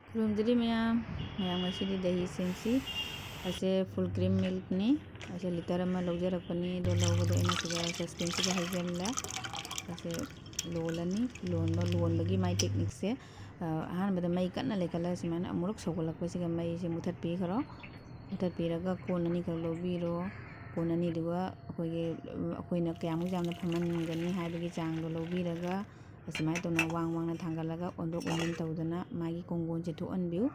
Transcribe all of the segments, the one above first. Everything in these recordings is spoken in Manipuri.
ꯈꯨꯔꯨꯝꯖꯔꯤ ꯃꯌꯥꯝ ꯉꯁꯤꯗꯤ ꯗꯍꯤ ꯁꯦꯝꯁꯤ ꯑꯁꯦ ꯐꯨꯜ ꯀ꯭रीम मिल्कनी असे लीटर अमा लौजरकपनी दो लौबदो अैना सिदा सस्पेंसिदा हैजल्ले असे लोलनी लोनबगी माई टेक्निक से अहानबदा मई कन्ना लेखल्ला सिमाना अमुरक सौगलक्पसिगा मई से मुथत्पीखरो मुथत्पीरगा कोन अनी खक लौबीरो कोन अनीदुगा अखोइना कयामुक यामना फमनगनी हाइबगी चांगदो लौबीरगा असुमाय तौना वांग वांगना थांगलगा ओंदोक ओंजिन तौदना मागी कोंगोनसे थोअनबिउ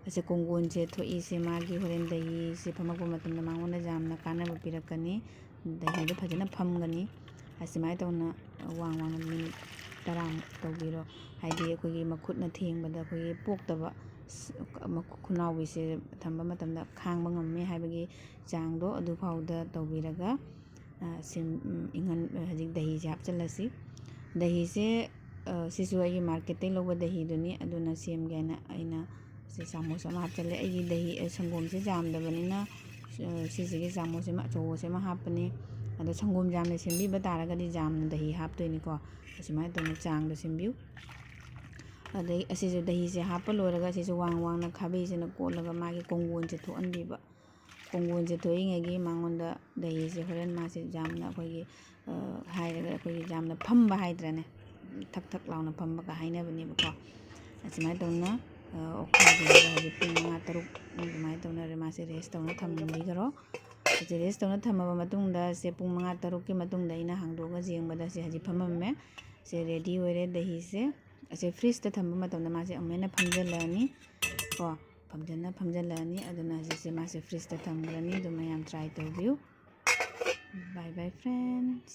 असे कोंगोनसे थोइसे मागी होरेन दही से फमकपा मतमदा मांगोंदा जामना कानबा पिरक्कनी दहीदो फजना फमगनी असुमाय तौना वांग वांगना मिनिट 10 तौबीरो हाइदि अखोइगी मखुटना थेंगबदा अखोइगी पोक्तबा खुनाउबिसे थंबा मतमदा खांबा ngम्मे हाइबगी चांगदो अदु फाउदा तौबीरगा इंगन हजिक दही से हापचल्लसी दही से सिसु अई मार्केट लौब दही दुनी अदुना सेमगेना अइना से चामच अमा हापचल्ले अई दही संगोम से जामदबनिना सिसिगे चामच अमा अचौबसे अमा हापनी अदो संगोम जामने सेमबीबा तारगदी जामना दही हापतोइनिको असुमाय तौना चांगदो सेमबिउ अदई असिसु दही से हाप लोरगा असिसु वांग वांगना खाबैसेना कोलगा मागी कोंगोन से थोअनबीबा कोंगोन से थोइङेगी मांगोंदा दही से होरेन मासे जामना अखोइगी हाइरगा अखोइगी जामना फम्बा हाइद्राने थक थक लाउना फम्बगा हाइनबनेबको असुमाय तौना ओखाजिगा हजि पुंग 5-6 अदुमाय तौना मासे रेस्ट तौना थम्बिगरो असे रेस्ट तौना थम्मबा मतुंगदा से पुंग 5-6 की मतुंगदा अइना हांगदोगा जेंगबदा से हजि फमममे से रेडी ओइरे दही से असे फ्रिज ता थम्बा मतमदा मासे अमेना फमजल्लानी को फमजल्लानी अदुना हजि से मासे फ्रिज ता थमग्रनी अदु मयाम ट्राई तौबिउ बाय बाय फ्रेंड्स।